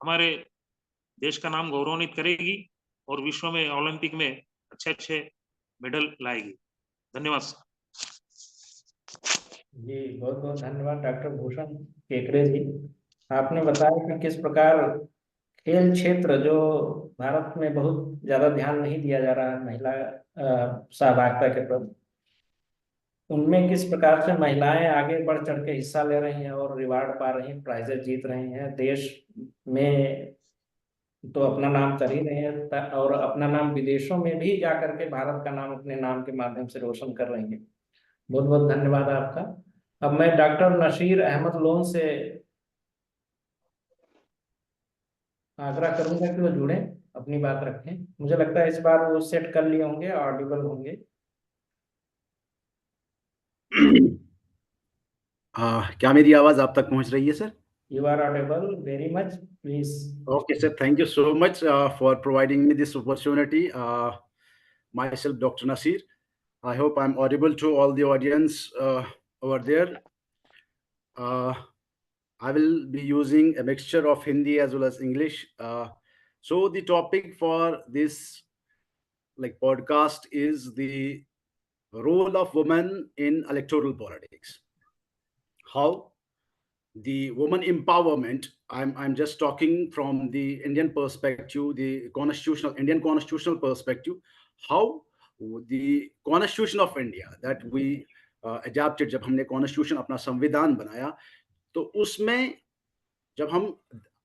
हमारे देश का नाम गौरवान्वित करेगी और विश्व में ओलंपिक में अच्छे अच्छे मेडल लाएगी। धन्यवाद सर। जी बहुत बहुत धन्यवाद डॉक्टर भूषण केकरे जी। आपने बताया कि किस प्रकार खेल क्षेत्र, जो भारत में बहुत ज्यादा ध्यान नहीं दिया जा रहा है महिला सहभागिता के प्रति, उनमें किस प्रकार से महिलाएं आगे बढ़ चढ़ के हिस्सा ले रही हैं और रिवार्ड पा रही हैं, प्राइजेस जीत रही हैं, देश में तो अपना नाम कर ही रहे हैं और अपना नाम विदेशों में भी जा करके भारत का नाम अपने नाम के माध्यम से रोशन कर रही हैं। बहुत बहुत धन्यवाद आपका। अब मैं डॉक्टर नसीर अहमद लोन से आग्रह करूंगा कि वो जुड़े, अपनी बात रखें। मुझे लगता है इस बार वो सेट कर लिए होंगे, ऑडिबल होंगे। क्या मेरी आवाज आप तक पहुंच रही है sir? You are audible very much, please. Okay, sir. Thank you so much for providing me this opportunity. Myself, Dr. Nasir. I hope I'm audible to all the audience over there. I will be using a mixture of Hindi as well as English. So the topic for this podcast is the role of women in electoral politics. How the woman empowerment, I'm just talking from the Indian perspective, the Indian constitutional perspective, how the Constitution of India that we adapted, जब हमने कॉन्स्टिट्यूशन अपना संविधान बनाया, तो उसमें जब हम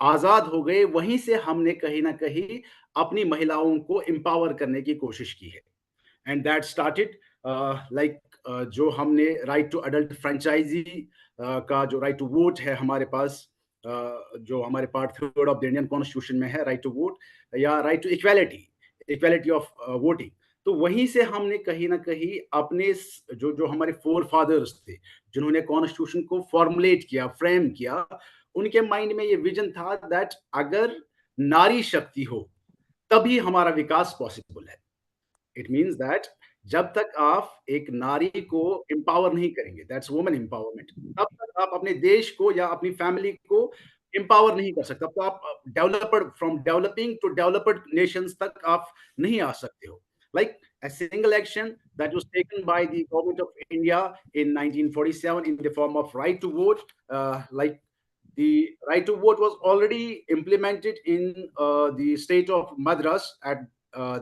आजाद हो गए, वहीं से हमने कहीं ना कहीं अपनी महिलाओं को एम्पावर करने की कोशिश की है। एंड दैट स्टार्टेड जो हमने राइट टू अडल्ट फ्रेंचाइजी का जो राइट टू वोट है हमारे पास, जो हमारे part 3 of the Indian constitution में है, राइट टू वोट या right to equality of voting, तो वहीं से हमने कहीं ना कहीं अपने जो हमारे फोर फादर्स थे जिन्होंने कॉन्स्टिट्यूशन को फॉर्मुलेट किया, फ्रेम किया, उनके माइंड में ये विजन था दैट अगर नारी शक्ति हो तभी हमारा विकास पॉसिबल है। इट मीन्स दैट जब तक आप एक नारी को एम्पावर नहीं करेंगे, दैट्स वुमेन एम्पावरमेंट, तब तक आप अपने देश को या अपनी फैमिली को एम्पावर नहीं कर सकते। तो आप from developing to developed nations तक आप नहीं आ सकते हो। Like a single action that was taken by the government of India in 1947 in the form of right to vote, like the right to vote was already implemented in the state of Madras at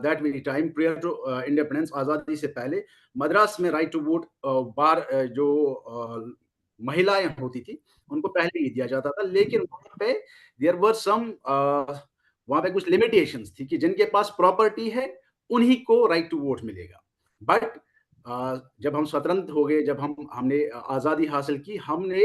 that very time prior to independence, आजादी से पहले मद्रास में right to vote जो महिलाएं होती थी उनको पहले ही दिया जाता था, लेकिन वहाँ पे there were some वहाँ पे कुछ limitations थी कि जिनके पास प्रॉपर्टी है उन्हीं को राइट टू वोट मिलेगा। बट जब हम स्वतंत्र हो गए, जब हमने आजादी हासिल की, हमने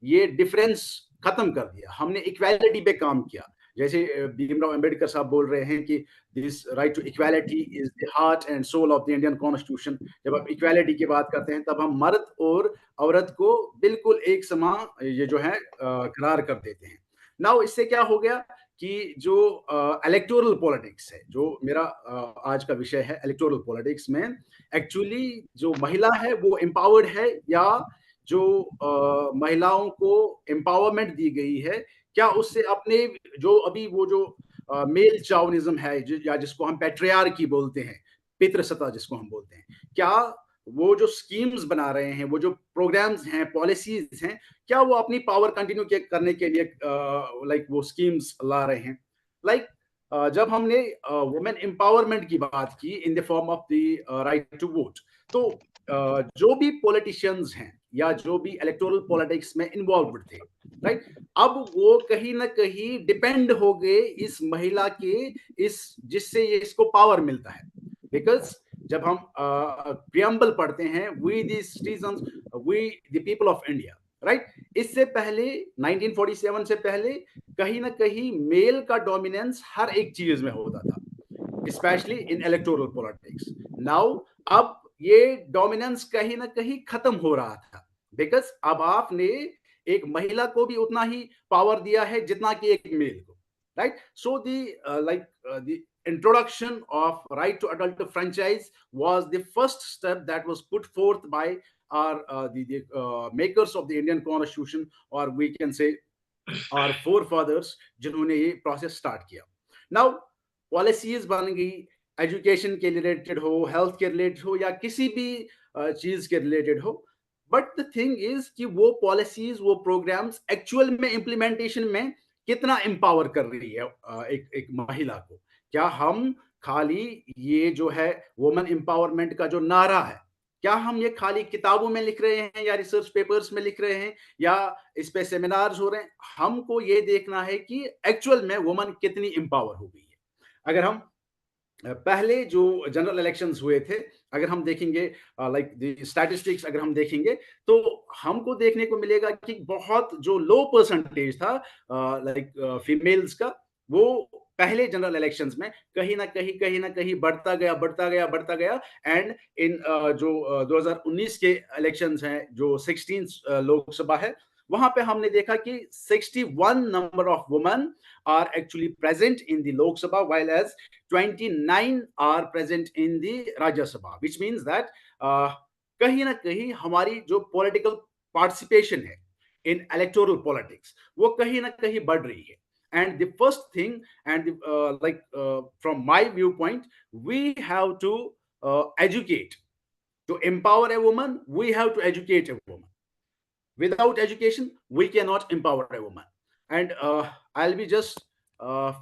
ये डिफरेंस खत्म कर दिया, हमने इक्वालिटी पे काम किया। जैसे भीमराव अंबेडकर साहब बोल रहे हैं कि this right to equality is the heart and soul of the Indian constitution. जब आप इक्वालिटी की बात करते हैं तब हम मर्द और औरत को बिल्कुल एक समान ये जो है करार कर देते हैं। नाउ इससे क्या हो गया कि जो इलेक्टोरल पॉलिटिक्स है, जो मेरा आज का विषय है, इलेक्टोरल पॉलिटिक्स में एक्चुअली जो महिला है वो एम्पावर्ड है, या जो महिलाओं को एम्पावरमेंट दी गई है, क्या उससे अपने जो अभी वो जो मेल चाउनिज्म है या जिसको हम पैट्रियार्की बोलते हैं, पितृसत्ता जिसको हम बोलते हैं, क्या वो जो स्कीम्स बना रहे हैं, वो जो प्रोग्राम्स हैं, पॉलिसीज हैं, क्या वो अपनी पावर कंटिन्यू करने के लिए लाइक वो स्कीम्स ला रहे हैं? लाइक जब हमने वुमेन एम्पावरमेंट की बात की in the form of the right to vote, तो जो भी पॉलिटिशियंस हैं या जो भी इलेक्टोरल पॉलिटिक्स में इन्वॉल्व थे, राइट, अब वो कहीं ना कहीं डिपेंड हो गए इस महिला के, इस जिससे ये इसको पावर मिलता है। बिकॉज जब हम प्रियम्बल पढ़ते हैं, we the citizens, we the people of India, right, इससे पहले 1947 से पहले कहीं ना कहीं मेल का डोमिनेंस हर एक चीज में होता था, specially in electoral politics. Now अब ये डोमिनेंस कहीं ना कहीं खत्म हो रहा था, बिकॉज अब आपने एक महिला को भी उतना ही पावर दिया है जितना कि एक मेल को, right. So the introduction of right to adult franchise was the first step that was put forth by our the makers of the Indian Constitution, or we can say our forefathers, जिन्होंने ये प्रोसेस स्टार्ट किया। नाउ पॉलिसीज बन गई, एजुकेशन के रिलेटेड हो, हेल्थ के रिलेटेड हो, या किसी भी चीज के रिलेटेड हो, बट द थिंग इज कि वो पॉलिसीज, वो प्रोग्राम्स एक्चुअल में इम्प्लीमेंटेशन में कितना एम्पावर कर रही है एक महिला को। क्या हम खाली ये जो है वुमेन एम्पावरमेंट का जो नारा है, क्या हम ये खाली किताबों में लिख रहे हैं या रिसर्च पेपर्स में लिख रहे हैं या इस पे सेमिनार्स हो रहे हैं? हमको ये देखना है कि एक्चुअल में वुमेन कितनी एम्पावर हो गई है। अगर हम पहले जो जनरल इलेक्शंस हुए थे, अगर हम देखेंगे लाइक द स्टैटिस्टिक्स, अगर हम देखेंगे तो हमको देखने को मिलेगा कि बहुत जो लो परसेंटेज था लाइक फीमेल्स का, वो पहले जनरल इलेक्शंस में कहीं ना कहीं बढ़ता गया। एंड इन जो 2019 के इलेक्शंस हैं, जो 16 लोकसभा है, वहां पे हमने देखा कि 61 number of women are actually present in the Lok Sabha, while as 29 are present in the Rajya Sabha, which means that कहीं ना कहीं हमारी जो political participation है in electoral politics, वो कहीं ना कहीं बढ़ रही है। And the first thing, and from my viewpoint, we have to educate. To empower a woman, we have to educate a woman. Without education, we cannot empower a woman. And I'll be just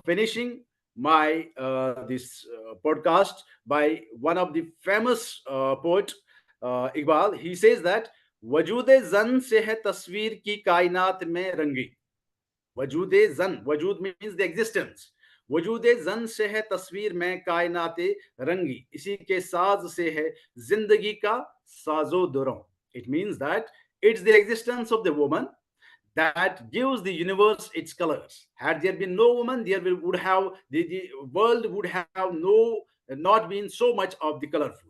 finishing my this podcast by one of the famous poet, Iqbal. He says that वजूदे जन से है तस्वीर की कायनात में रंगी। वजूदे जन, वजूद means the existence, वजूदे जन से है तस्वीर में कायनाते रंगी, इसी के साज से है जिंदगी का साजो दुरों। It means that it's the existence of the woman that gives the universe its colors. Had there been no woman, there would have the world would have not been so much of the colorful,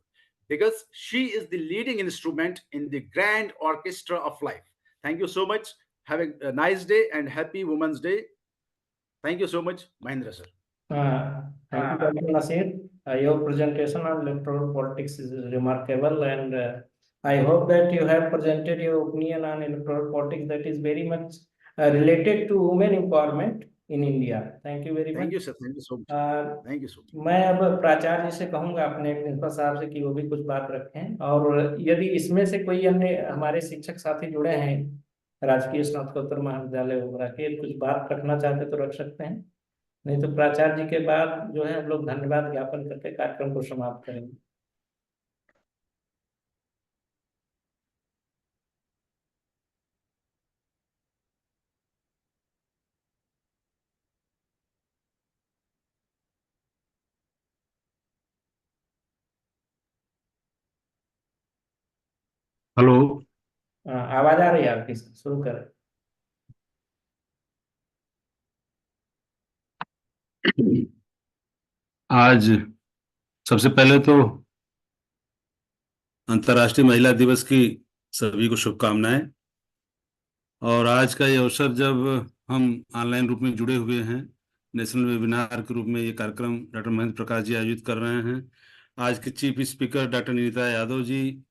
because she is the leading instrument in the grand orchestra of life. Thank you so much. Have a nice day and happy Women's Day. Thank you so much, Mahendra sir. Thank you, Dr. Nasir. Your presentation on electoral politics is remarkable, and I hope that you have presented your opinion on electoral politics that is very much related to women empowerment in India. Thank you very much. Thank you sir. Thank you so much. Thank you so much. मैं अब प्राचार्य से कहूंगा अपने प्रिंसिपल साहब से कि वो भी कुछ बात रखें, और यदि इसमें से कोई अन्य हमारे शिक्षक साथी जुड़े हैं राजकीय स्नातकोत्तर महाविद्यालय उमरा के, कुछ बात रखना चाहते तो रख सकते हैं, नहीं तो प्राचार्य जी के बाद जो है हम लोग धन्यवाद ज्ञापन करके कार्यक्रम को समाप्त करेंगे। हेलो, आवाज आ रही है आपकी? शुरू करें। आज सबसे पहले तो अंतर्राष्ट्रीय महिला दिवस की सभी को शुभकामनाएं। और आज का ये अवसर जब हम ऑनलाइन रूप में जुड़े हुए हैं, नेशनल वेबिनार के रूप में ये कार्यक्रम डॉक्टर महेंद्र प्रकाश जी आयोजित कर रहे हैं। आज के chief speaker doctor Neeta Yadav ji,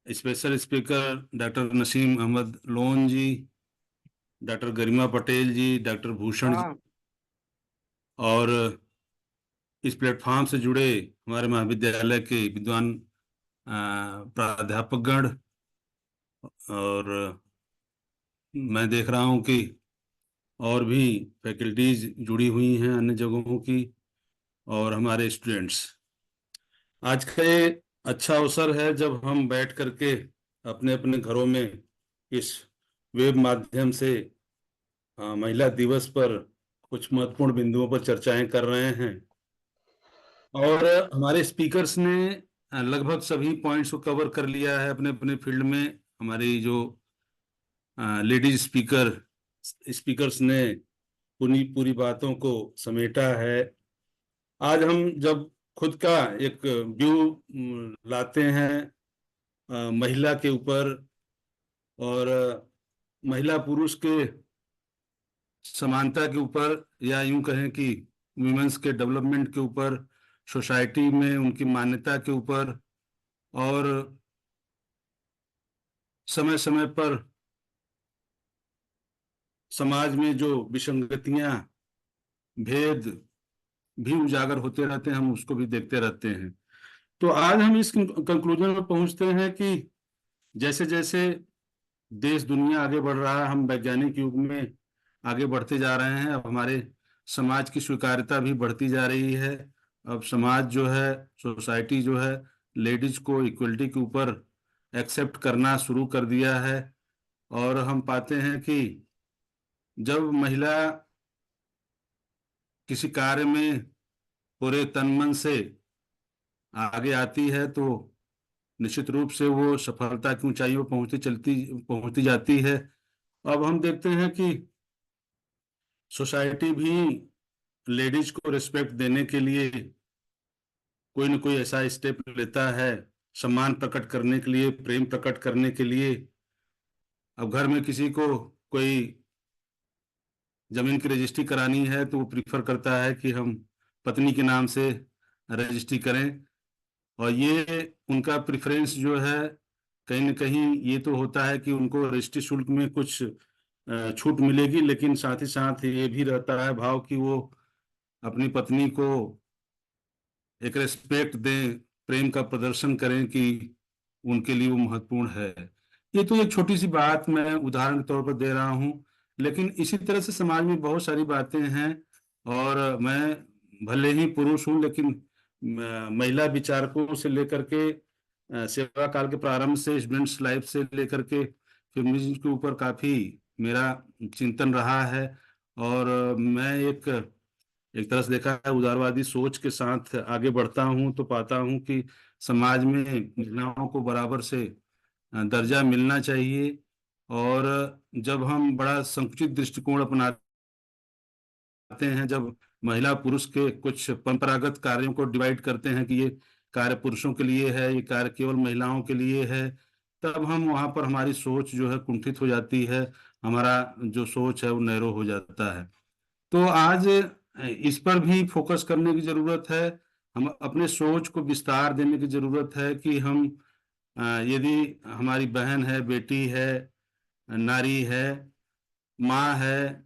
special speaker doctor Naseem Ahmed Lone ji, doctor Garima Patel ji, doctor Bhushan ji, और इस प्लेटफॉर्म से जुड़े हमारे महाविद्यालय के विद्वान प्राध्यापकगण, और मैं देख रहा हूँ कि और भी फैकल्टीज जुड़ी हुई हैं अन्य जगहों की, और हमारे स्टूडेंट्स। आज का ये अच्छा अवसर है जब हम बैठ करके अपने अपने घरों में इस वेब माध्यम से महिला दिवस पर कुछ महत्वपूर्ण बिंदुओं पर चर्चाएं कर रहे हैं। और हमारे स्पीकर्स ने लगभग सभी पॉइंट्स को कवर कर लिया है अपने अपने फील्ड में। हमारी जो लेडीज स्पीकर्स ने पूरी पूरी बातों को समेटा है। आज हम जब खुद का एक व्यू लाते हैं महिला के ऊपर, और महिला पुरुष के समानता के ऊपर, या यूं कहें कि वुमेन्स के डेवलपमेंट के ऊपर, सोसाइटी में उनकी मान्यता के ऊपर, और समय समय पर समाज में जो विसंगतियां, भेद भी उजागर होते रहते हैं, हम उसको भी देखते रहते हैं। तो आज हम इस कंक्लूजन में पहुंचते हैं कि जैसे जैसे देश दुनिया आगे बढ़ रहा है, हम वैज्ञानिक युग में आगे बढ़ते जा रहे हैं। अब हमारे समाज की स्वीकार्यता भी बढ़ती जा रही है। अब समाज जो है, सोसाइटी जो है, लेडीज को इक्वलिटी के ऊपर एक्सेप्ट करना शुरू कर दिया है। और हम पाते हैं कि जब महिला किसी कार्य में पूरे तन मन से आगे आती है तो निश्चित रूप से वो सफलता की ऊंचाइयों पहुंचती जाती है। अब हम देखते हैं कि सोसाइटी भी लेडीज को रिस्पेक्ट देने के लिए कोई न कोई ऐसा स्टेप लेता है, सम्मान प्रकट करने के लिए, प्रेम प्रकट करने के लिए। अब घर में किसी को कोई जमीन की रजिस्ट्री करानी है तो वो प्रीफर करता है कि हम पत्नी के नाम से रजिस्ट्री करें। और ये उनका प्रेफरेंस जो है, कहीं न कहीं ये तो होता है कि उनको रजिस्ट्री शुल्क में कुछ छूट मिलेगी, लेकिन साथ ही साथ ये भी रहता है भाव कि वो अपनी पत्नी को एक रिस्पेक्ट दें, प्रेम का प्रदर्शन करें कि उनके लिए वो महत्वपूर्ण है। ये तो एक छोटी सी बात मैं उदाहरण के तौर पर दे रहा हूँ, लेकिन इसी तरह से समाज में बहुत सारी बातें हैं। और मैं भले ही पुरुष हूँ, लेकिन महिला विचारकों से लेकर के सेवा काल के प्रारंभ से, स्टूडेंट्स लाइफ से लेकर के फेमिनिज्म के ऊपर काफी मेरा चिंतन रहा है। और मैं एक तरह से देखा है उदारवादी सोच के साथ आगे बढ़ता हूं, तो पाता हूं कि समाज में महिलाओं को बराबर से दर्जा मिलना चाहिए। और जब हम बड़ा संकुचित दृष्टिकोण अपनाते हैं, जब महिला पुरुष के कुछ परंपरागत कार्यों को डिवाइड करते हैं कि ये कार्य पुरुषों के लिए है, ये कार्य केवल महिलाओं के लिए है, तब हम वहां पर हमारी सोच जो है कुंठित हो जाती है, हमारा जो सोच है वो नैरो हो जाता है। तो आज इस पर भी फोकस करने की जरूरत है। हम अपने सोच को विस्तार देने की जरूरत है कि हम यदि हमारी बहन है, बेटी है, नारी है, माँ है,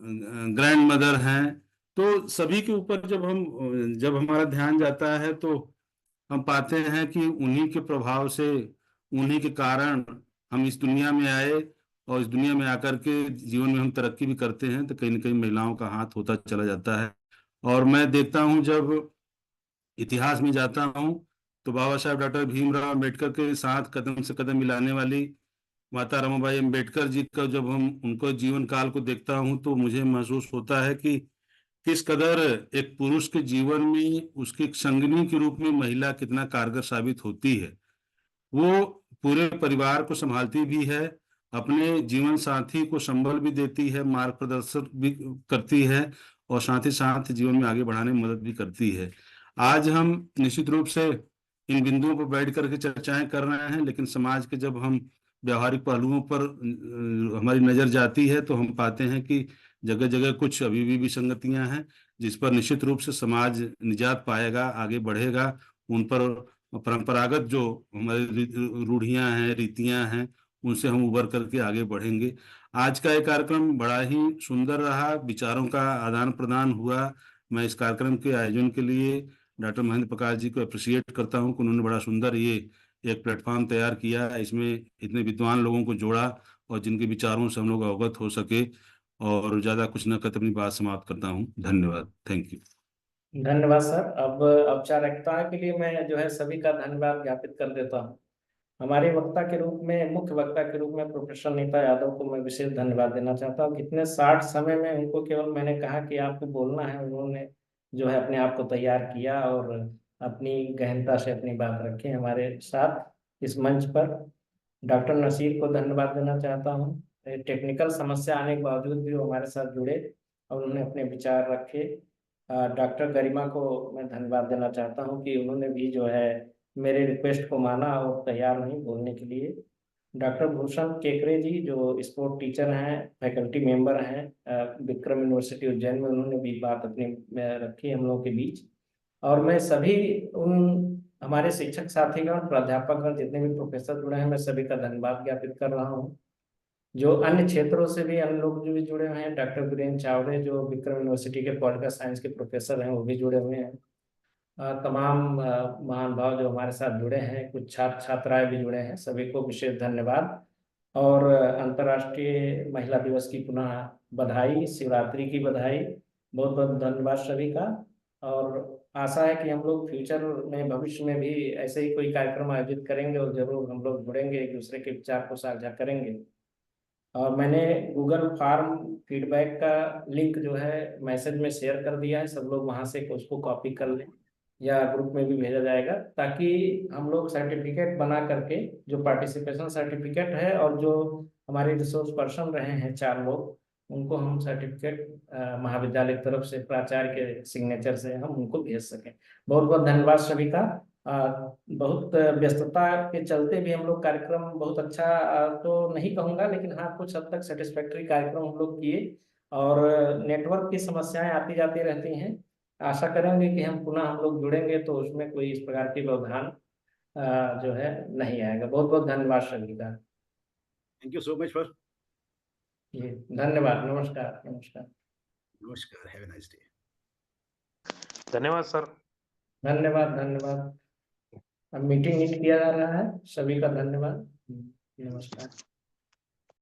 ग्रैंड मदर हैं, तो सभी के ऊपर जब हमारा ध्यान जाता है तो हम पाते हैं कि उन्हीं के प्रभाव से, उन्हीं के कारण हम इस दुनिया में आए, और इस दुनिया में आकर के जीवन में हम तरक्की भी करते हैं, तो कहीं ना कहीं महिलाओं का हाथ होता चला जाता है। और मैं देखता हूँ, जब इतिहास में जाता हूँ, तो बाबा साहब डॉक्टर भीमराव अम्बेडकर के साथ कदम से कदम मिलाने वाली माता रमाबाई अम्बेडकर जी का जब हम उनको जीवन काल को देखता हूँ, तो मुझे महसूस होता है कि किस कदर एक पुरुष के जीवन में उसकी एक संगिनी के रूप में महिला कितना कारगर साबित होती है। वो पूरे परिवार को संभालती भी है, अपने जीवन साथी को संबल भी देती है, मार्ग प्रदर्शन भी करती है, और साथ ही साथ जीवन में आगे बढ़ाने में मदद भी करती है। आज हम निश्चित रूप से इन बिंदुओं पर बैठ करके चर्चाएं कर रहे हैं, लेकिन समाज के जब हम व्यवहारिक पहलुओं पर हमारी नजर जाती है, तो हम पाते हैं कि जगह जगह कुछ अभी भी विसंगतियां हैं, जिस पर निश्चित रूप से समाज निजात पाएगा, आगे बढ़ेगा। उन पर परंपरागत जो हमारी रूढ़ियां हैं, रीतियां हैं, उनसे हम उबर करके आगे बढ़ेंगे। आज का ये कार्यक्रम बड़ा ही सुंदर रहा, विचारों का आदान प्रदान हुआ, मैं इस कार्यक्रम के आयोजन के लिए डॉक्टर महेंद्र प्रकाश जी को अप्रिशिएट करता हूँ कि उन्होंने बड़ा सुंदर ये एक प्लेटफॉर्म तैयार किया, इसमें इतने विद्वान लोगों को जोड़ा और जिनके विचारों से हम लोग अवगत हो सके। और ज़्यादा कुछ न कहते अपनी बात समाप्त करता हूँ। धन्यवाद। Thank you. धन्यवाद सर। अब औपचारिकता के लिए मैं जो है सभी का धन्यवाद ज्ञापित कर देता हूँ। हमारे वक्ता के रूप में, मुख्य वक्ता के रूप में प्रोफेसर नीता यादव को मैं विशेष धन्यवाद देना चाहता हूँ। कितने शार्ट समय में उनको केवल मैंने कहा कि आपको बोलना है, उन्होंने जो है अपने आप को तैयार किया और अपनी गहनता से अपनी बात रखी हमारे साथ इस मंच पर। डॉक्टर नसीर को धन्यवाद देना चाहता हूँ। टेक्निकल समस्या आने के बावजूद भी वो हमारे साथ जुड़े और उन्होंने अपने विचार रखे। डॉक्टर गरिमा को मैं धन्यवाद देना चाहता हूँ कि उन्होंने भी जो है मेरे रिक्वेस्ट को माना और तैयार नहीं बोलने के लिए। डॉक्टर भूषण केकरे जी जो स्पोर्ट टीचर हैं, फैकल्टी मेंबर हैं विक्रम यूनिवर्सिटी उज्जैन में, उन्होंने भी बात अपनी रखी हम लोगों के बीच। और मैं सभी उन हमारे शिक्षक साथीगण, प्राध्यापकगण, जितने भी प्रोफेसर जुड़े हैं, मैं सभी का धन्यवाद ज्ञापित कर रहा हूँ। जो अन्य क्षेत्रों से भी अन्य लोग जो भी जुड़े हुए हैं, डॉक्टर वीरेंद्र चावड़े जो विक्रम यूनिवर्सिटी के पॉलिटिकल साइंस के प्रोफेसर हैं, वो भी जुड़े हुए हैं। तमाम महानुभाव जो हमारे साथ जुड़े हैं, कुछ छात्र छात्राएं भी जुड़े हैं, सभी को विशेष धन्यवाद। और अंतर्राष्ट्रीय महिला दिवस की पुनः बधाई, शिवरात्रि की बधाई, बहुत बहुत धन्यवाद सभी का। और आशा है कि हम लोग फ्यूचर में, भविष्य में भी ऐसे ही कोई कार्यक्रम आयोजित करेंगे और जरूर हम लोग जुड़ेंगे, एक दूसरे के विचार को साझा करेंगे। और मैंने गूगल फॉर्म फीडबैक का लिंक जो है मैसेज में शेयर कर दिया है, सब लोग वहां से उसको कॉपी कर लें या ग्रुप में भी भेजा जाएगा, ताकि हम लोग सर्टिफिकेट बना करके, जो पार्टिसिपेशन सर्टिफिकेट है और जो हमारे रिसोर्स पर्सन रहे हैं 4 लोग, उनको हम सर्टिफिकेट महाविद्यालय की तरफ से प्राचार्य के सिग्नेचर से हम उनको भेज सकें। बहुत बहुत धन्यवाद सभी का। बहुत व्यस्तता के चलते भी हम लोग कार्यक्रम बहुत अच्छा तो नहीं कहूँगा, लेकिन हाँ कुछ हद तक सेटिस्फैक्टरी कार्यक्रम हम लोग किए। और नेटवर्क की समस्याएं आती जाती रहती हैं, आशा करेंगे कि हम पुनः हम लोग जुड़ेंगे तो उसमें कोई इस प्रकार की व्यवधान जो है नहीं आएगा। बहुत बहुत धन्यवाद सभी का। Thank you so much for. जी धन्यवाद। नमस्कार। नमस्कार। नमस्कार। Have a nice day. धन्यवाद सर। धन्यवाद। धन्यवाद। अब मीटिंग नीट किया जा रहा है, सभी का धन्यवाद। नमस्कार।